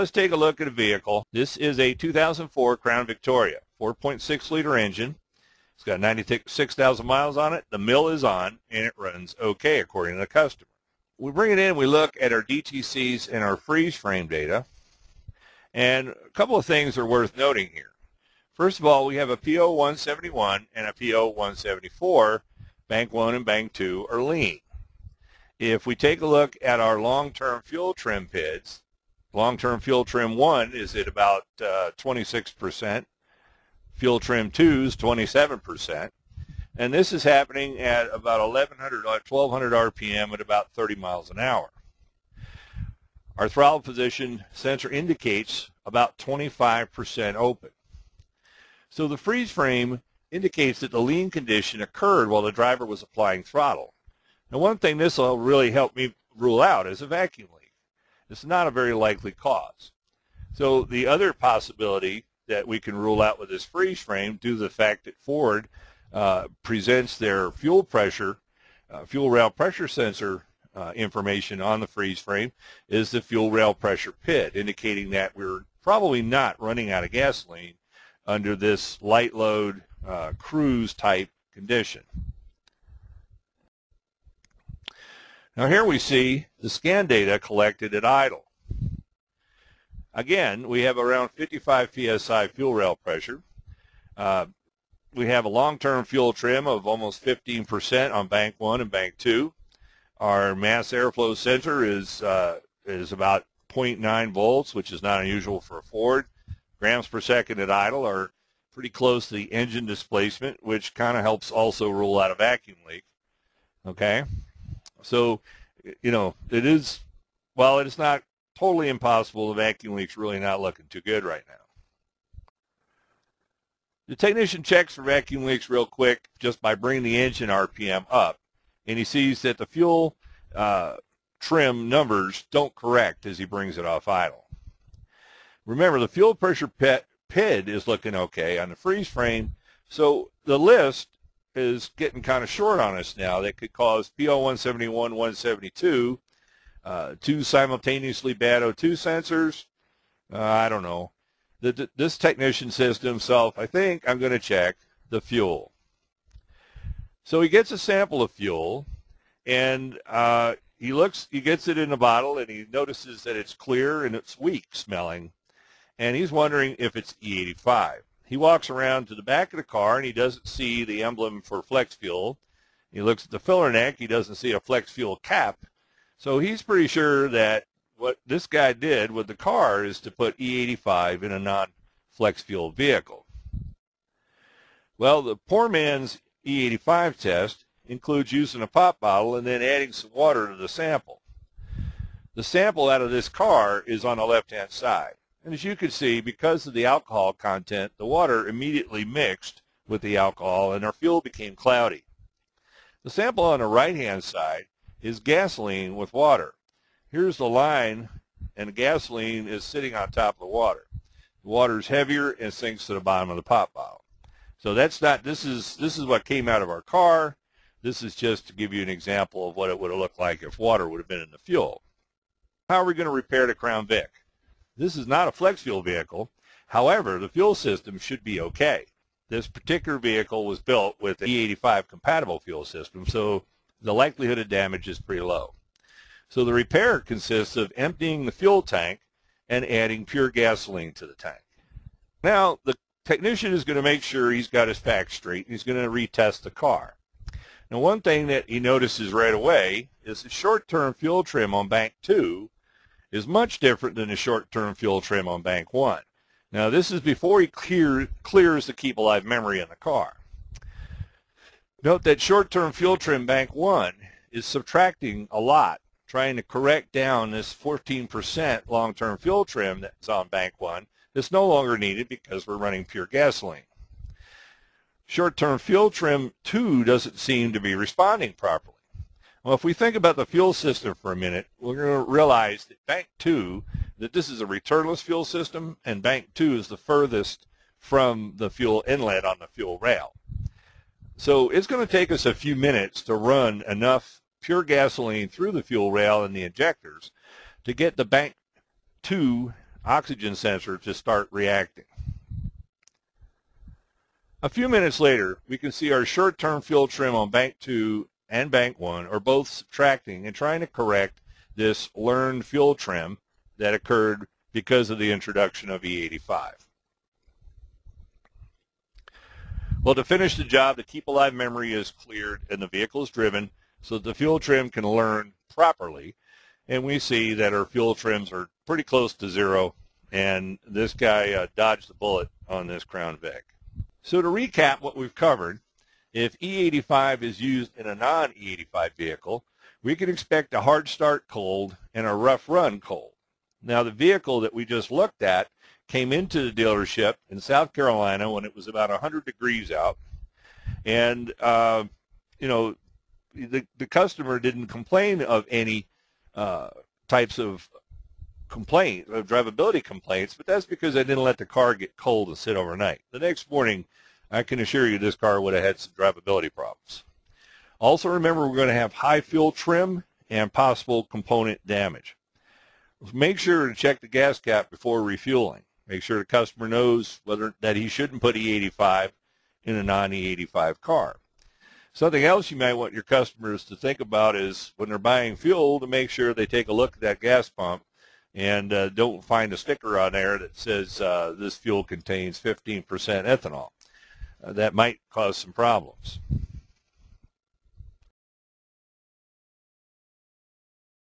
let's take a look at a vehicle. This is a 2004 Crown Victoria, 4.6 liter engine. It's got 96,000 miles on it. The mill is on, and it runs okay according to the customer. We bring it in, we look at our DTCs and our freeze frame data. And a couple of things are worth noting here. First of all, we have a P0171 and a P0174. Bank 1 and Bank 2 are lean. If we take a look at our long-term fuel trim PIDs, long-term fuel trim 1 is at about 26%. Fuel trim 2 is 27%. And this is happening at about 1200 RPM at about 30 miles an hour. Our throttle position sensor indicates about 25% open. So the freeze frame indicates that the lean condition occurred while the driver was applying throttle. Now, one thing this will really help me rule out is a vacuum leak. It's not a very likely cause. So the other possibility that we can rule out with this freeze frame, due to the fact that Ford presents their fuel rail pressure sensor information on the freeze frame, is the fuel rail pressure PID, indicating that we're probably not running out of gasoline under this light load cruise type condition. Now here we see the scan data collected at idle. Again, we have around 55 psi fuel rail pressure. We have a long-term fuel trim of almost 15% on Bank 1 and Bank 2. Our mass airflow sensor is about 0.9 volts, which is not unusual for a Ford. Grams per second at idle are pretty close to the engine displacement, which kind of helps also rule out a vacuum leak. Okay? So, it is, while it is not totally impossible, the vacuum leak's really not looking too good right now. The technician checks for vacuum leaks real quick just by bringing the engine RPM up, and he sees that the fuel trim numbers don't correct as he brings it off idle. Remember, the fuel pressure PID is looking okay on the freeze frame, so the list is getting kind of short on us now. That could cause P0171, 172, two simultaneously bad O2 sensors. I don't know. This technician says to himself, I think I'm going to check the fuel. So he gets a sample of fuel, and he gets it in a bottle, and he notices that it's clear and it's weak smelling, and he's wondering if it's E85. He walks around to the back of the car, and he doesn't see the emblem for flex fuel. He looks at the filler neck. He doesn't see a flex fuel cap. So he's pretty sure that what this guy did with the car is to put E85 in a non-flex fuel vehicle. Well, the poor man's E85 test includes using a pop bottle and then adding some water to the sample. The sample out of this car is on the left-hand side. And as you can see, because of the alcohol content, the water immediately mixed with the alcohol and our fuel became cloudy. The sample on the right-hand side is gasoline with water. Here's the line, and the gasoline is sitting on top of the water. The water is heavier and sinks to the bottom of the pop bottle. So that's not, this is what came out of our car. This is just to give you an example of what it would have looked like if water would have been in the fuel. How are we going to repair the Crown Vic? This is not a flex fuel vehicle. However, the fuel system should be okay. This particular vehicle was built with an E85 compatible fuel system, so the likelihood of damage is pretty low. So the repair consists of emptying the fuel tank and adding pure gasoline to the tank. Now, the technician is going to make sure he's got his facts straight, and he's going to retest the car. Now, one thing that he notices right away is the short-term fuel trim on Bank 2 is much different than the short-term fuel trim on Bank 1. Now, this is before he clears the Keep Alive memory in the car. Note that short-term fuel trim Bank 1 is subtracting a lot, trying to correct down this 14% long-term fuel trim that's on Bank 1. It's no longer needed because we're running pure gasoline. Short-term fuel trim 2 doesn't seem to be responding properly. Well, if we think about the fuel system for a minute, we're going to realize that Bank 2, that this is a returnless fuel system, and Bank 2 is the furthest from the fuel inlet on the fuel rail. So it's going to take us a few minutes to run enough pure gasoline through the fuel rail and the injectors to get the Bank 2 oxygen sensor to start reacting. A few minutes later, we can see our short-term fuel trim on bank 2 and bank 1 are both subtracting and trying to correct this learned fuel trim that occurred because of the introduction of E85. Well, to finish the job, the keep alive memory is cleared and the vehicle is driven so that the fuel trim can learn properly. And we see that our fuel trims are pretty close to zero, and this guy dodged the bullet on this Crown Vic. So to recap what we've covered, if E85 is used in a non-E85 vehicle, we can expect a hard start cold and a rough run cold. Now, the vehicle that we just looked at came into the dealership in South Carolina when it was about 100 degrees out, and you know, the customer didn't complain of any types of drivability complaints, but that's because I didn't let the car get cold and sit overnight. The next morning, I can assure you this car would have had some drivability problems. Also remember, we're going to have high fuel trim and possible component damage. Make sure to check the gas cap before refueling. Make sure the customer knows that he shouldn't put E85 in a non-E85 car. Something else you might want your customers to think about is when they're buying fuel, to make sure they take a look at that gas pump and don't find a sticker on there that says this fuel contains 15% ethanol. That might cause some problems.